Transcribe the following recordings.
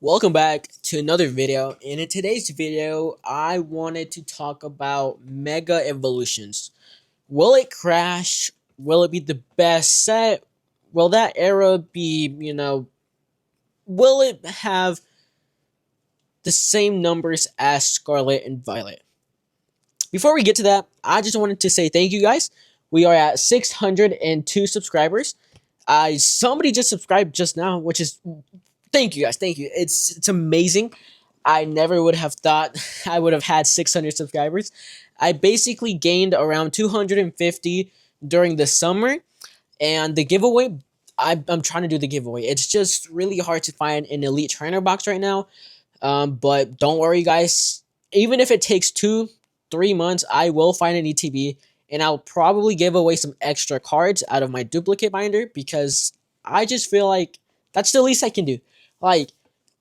Welcome back to another video, and in today's video I wanted to talk about Mega Evolutions. Will it crash? Will it be the best set? Will that era be, will it have the same numbers as Scarlet and Violet? Before we get to that, I just wanted to say thank you guys. We are at 602 subscribers. Somebody just subscribed just now, which is thank you guys. Thank you. It's amazing. I never would have thought I would have had 600 subscribers. I basically gained around 250 during the summer, and the giveaway, I'm trying to do the giveaway. It's just really hard to find an elite trainer box right now. But don't worry, guys. Even if it takes 2-3 months, I will find an ETB, and I'll probably give away some extra cards out of my duplicate binder because I just feel like that's the least I can do. Like,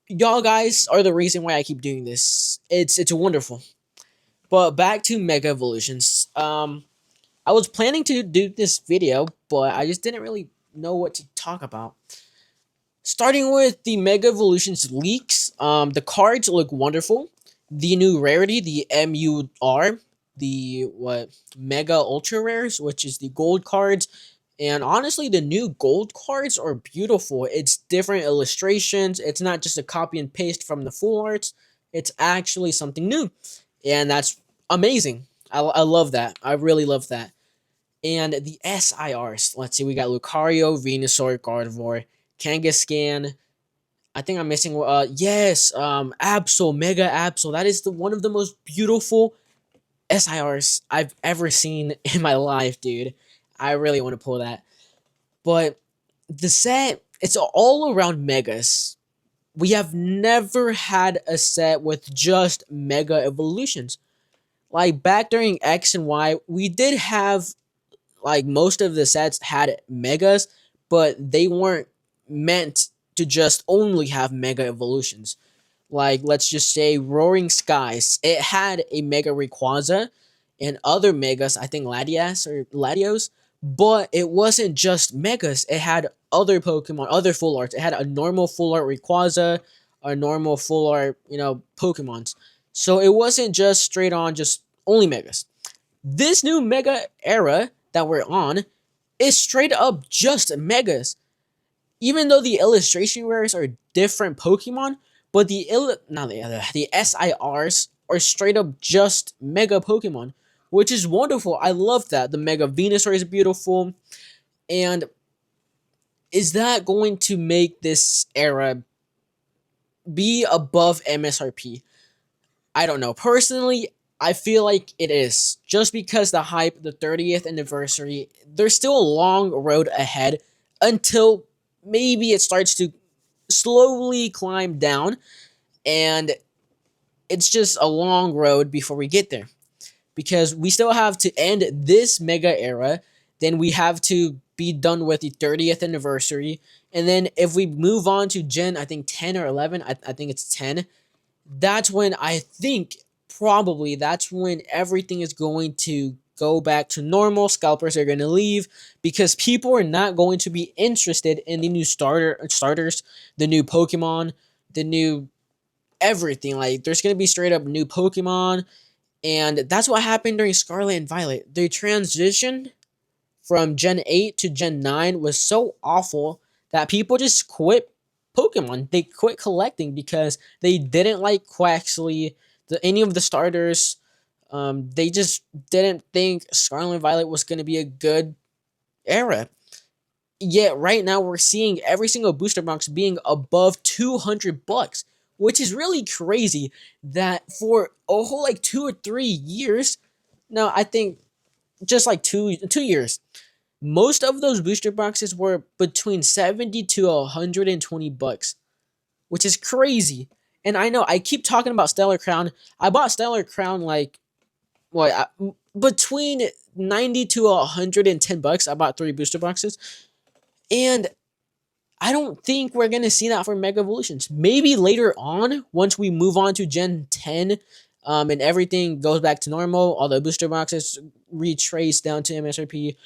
y'all guys are the reason why I keep doing this. It's wonderful. But back to Mega Evolutions. I was planning to do this video, but I just didn't really know what to talk about. Starting with the Mega Evolutions leaks, the cards look wonderful. The new rarity, the MUR, the Mega Ultra Rares, which is the gold cards. And honestly, the new gold cards are beautiful. It's different illustrations. It's not just a copy and paste from the full arts. It's actually something new. And that's amazing. I love that. I really love that. And the SIRs. Let's see. We got Lucario, Venusaur, Gardevoir, Kangaskhan. I think I'm missing. Yes. Absol, Mega Absol. That is one of the most beautiful SIRs I've ever seen in my life, dude. I really want to pull that. But the set, it's all around megas. We have never had a set with just mega evolutions. Like back during X and Y, we did have, like, most of the sets had megas, but they weren't meant to just only have mega evolutions. Like, let's just say Roaring Skies. It had a Mega Rayquaza and other Megas, I think Latias or Latios, but it wasn't just Megas. It had other Pokemon, other full arts. It had a normal full art Rayquaza, a normal full art, Pokemons. So it wasn't just straight on, just only Megas. This new Mega era that we're on is straight up just Megas. Even though the illustration rares are different Pokemon, but the SIRs are straight up just Mega Pokemon, which is wonderful. I love that. The Mega Venusaur is beautiful, and is that going to make this era be above MSRP? I don't know. Personally, I feel like it is. Just because the hype, the 30th anniversary, there's still a long road ahead until maybe it starts to slowly climb down, and it's just a long road before we get there, because we still have to end this mega era, then we have to be done with the 30th anniversary, and then if we move on to gen, I think 10 or 11, I think it's 10, that's when I think probably that's when everything is going to go back to normal. Scalpers are going to leave because people are not going to be interested in the new starters, the new Pokemon, the new everything. Like, there's going to be straight up new Pokemon, and that's what happened during Scarlet and Violet. The transition from Gen 8 to Gen 9 was so awful that people just quit Pokemon. They quit collecting because they didn't like Quaxley, any of the starters. They just didn't think Scarlet and Violet was going to be a good era. Yet right now we're seeing every single booster box being above $200, which is really crazy that for a whole like 2 or 3 years, no, I think just like two years, most of those booster boxes were between 70 to $120, which is crazy. And I know I keep talking about Stellar Crown. I bought Stellar Crown like between 90 to $110. I bought 3 booster boxes, and I don't think we're gonna see that for Mega Evolutions. Maybe later on, once we move on to Gen 10, and everything goes back to normal, all the booster boxes retrace down to MSRP.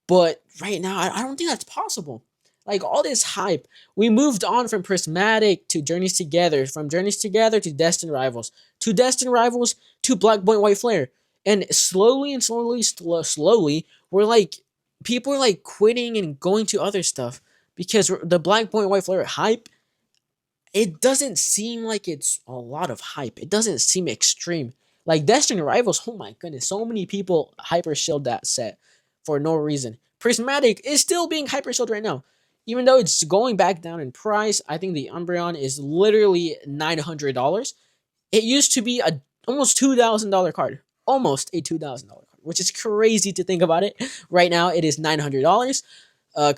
But right now, I don't think that's possible. Like all this hype. We moved on from Prismatic to Journeys Together, from Journeys Together to Destined Rivals to Black Point White Flare. And slowly, we're like, people are like quitting and going to other stuff because the Black Point White Flare hype, it doesn't seem like it's a lot of hype. It doesn't seem extreme. Like Destined Rivals, oh my goodness, so many people hyper shilled that set for no reason. Prismatic is still being hyper shilled right now. Even though it's going back down in price, I think the Umbreon is literally $900. It used to be a almost $2,000 card. Almost a $2,000 card, which is crazy to think about it. Right now, it is $900. Uh,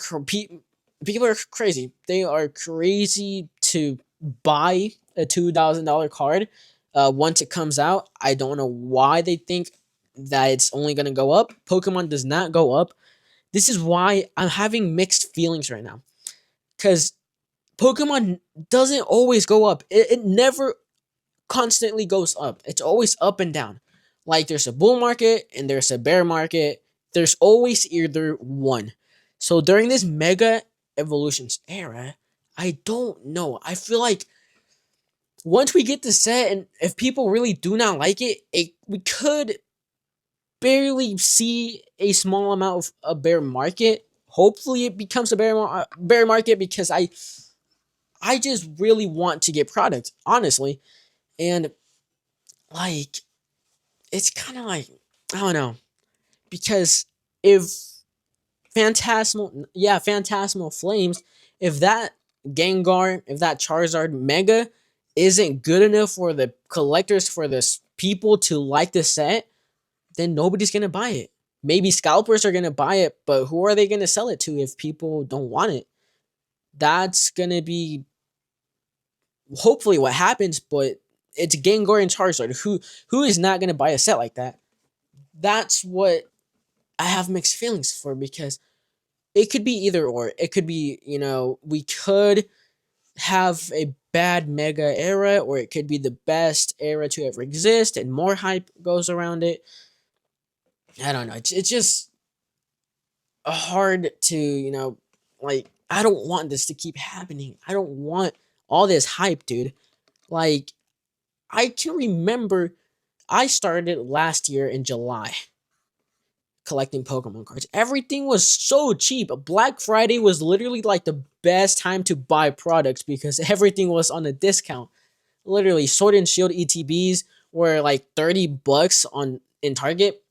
People are crazy. They are crazy to buy a $2,000 card once it comes out. I don't know why they think that it's only going to go up. Pokemon does not go up. This is why I'm having mixed feelings right now. Because Pokemon doesn't always go up. It never constantly goes up. It's always up and down. Like there's a bull market and there's a bear market. There's always either one. So during this mega evolutions era, I don't know. I feel like once we get the set and if people really do not like it, we could barely see a small amount of a bear market. Hopefully it becomes a bear market because I just really want to get product, honestly. And like it's kind of like I don't know because if Phantasmal Flames, if that Gengar, if that Charizard Mega isn't good enough for the collectors, for the people to like the set, then nobody's gonna buy it. Maybe scalpers are gonna buy it, but who are they gonna sell it to if people don't want it? That's gonna be hopefully what happens, but it's Gengar and Charizard. Who is not gonna buy a set like that? That's what I have mixed feelings for because it could be either or. It could be, we could have a bad mega era, or it could be the best era to ever exist and more hype goes around it. I don't know. It's just hard to, like, I don't want this to keep happening. I don't want all this hype, dude. Like, I can remember I started last year in July collecting Pokemon cards. Everything was so cheap. Black Friday was literally like the best time to buy products because everything was on a discount. Literally, Sword and Shield ETBs were like $30 on in Target.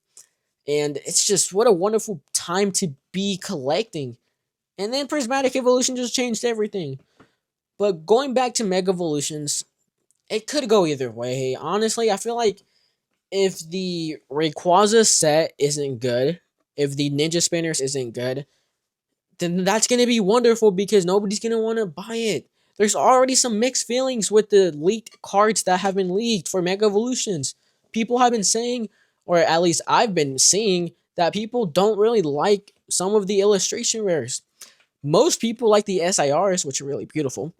And it's just what a wonderful time to be collecting. And then Prismatic Evolution just changed everything. But going back to Mega Evolutions, it could go either way. Honestly, I feel like if the Rayquaza set isn't good, if the Ninja Spinners isn't good, then that's going to be wonderful because nobody's going to want to buy it. There's already some mixed feelings with the leaked cards that have been leaked for Mega Evolutions. People have been saying, or at least I've been seeing, that people don't really like some of the illustration rares. Most people like the SIRs, which are really beautiful.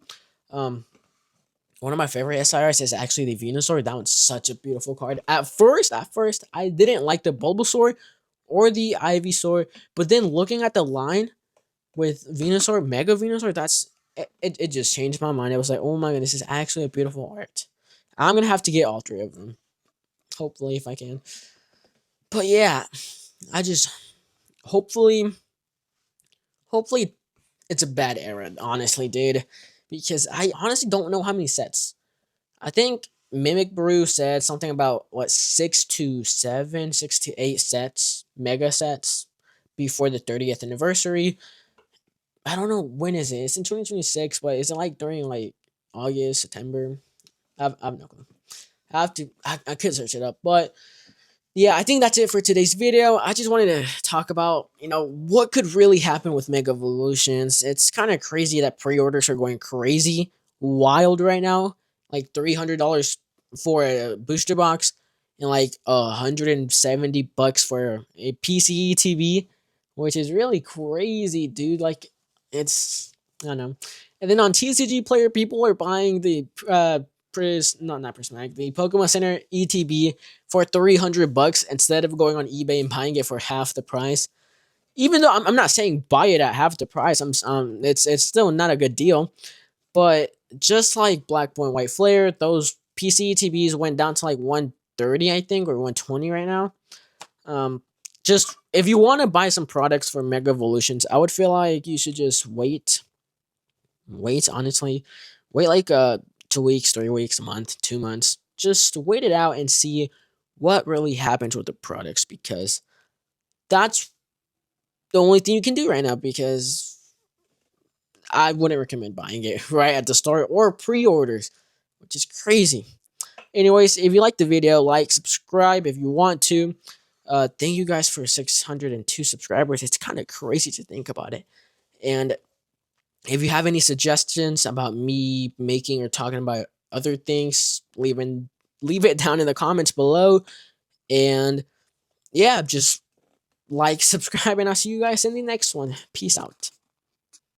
One of my favorite SIRs is actually the Venusaur. That one's such a beautiful card. At first, I didn't like the Bulbasaur or the Ivysaur, but then looking at the line with Venusaur, Mega Venusaur, it just changed my mind. It was like, oh my god, this is actually a beautiful art. I'm gonna have to get all three of them, hopefully if I can. But yeah, I just hopefully it's a bad era, honestly, dude, because I honestly don't know how many sets. I think Mimic Brew said something about what 6 to 8 sets, mega sets, before the 30th anniversary. I don't know when is it. It's in 2026, but is it like during like August, September? I've no clue. I could search it up, but yeah, I think that's it for today's video. I just wanted to talk about, what could really happen with Mega Evolutions. It's kind of crazy that pre-orders are going crazy, wild right now. Like $300 for a booster box and like $170 for a PCE TV, which is really crazy, dude. Like, I don't know. And then on TCG Player, people are buying the not Prismatic, the Pokemon Center ETB for $300 instead of going on eBay and buying it for half the price. Even though I'm not saying buy it at half the price, it's still not a good deal. But just like Black Point White Flare, those PC TVs went down to like 130, I think, or 120 right now. Um, just if you want to buy some products for Mega Evolutions, I would feel like you should just wait. Honestly, wait like 2 weeks, 3 weeks, a month, 2 months. Just wait it out and see what really happens with the products, because that's the only thing you can do right now. Because I wouldn't recommend buying it right at the start or pre-orders, which is crazy. Anyways, if you like the video, like, subscribe if you want to. Thank you guys for 602 subscribers. It's kind of crazy to think about it. And if you have any suggestions about me making or talking about other things, leave it down in the comments below. And yeah, just like, subscribe, and I'll see you guys in the next one. Peace out.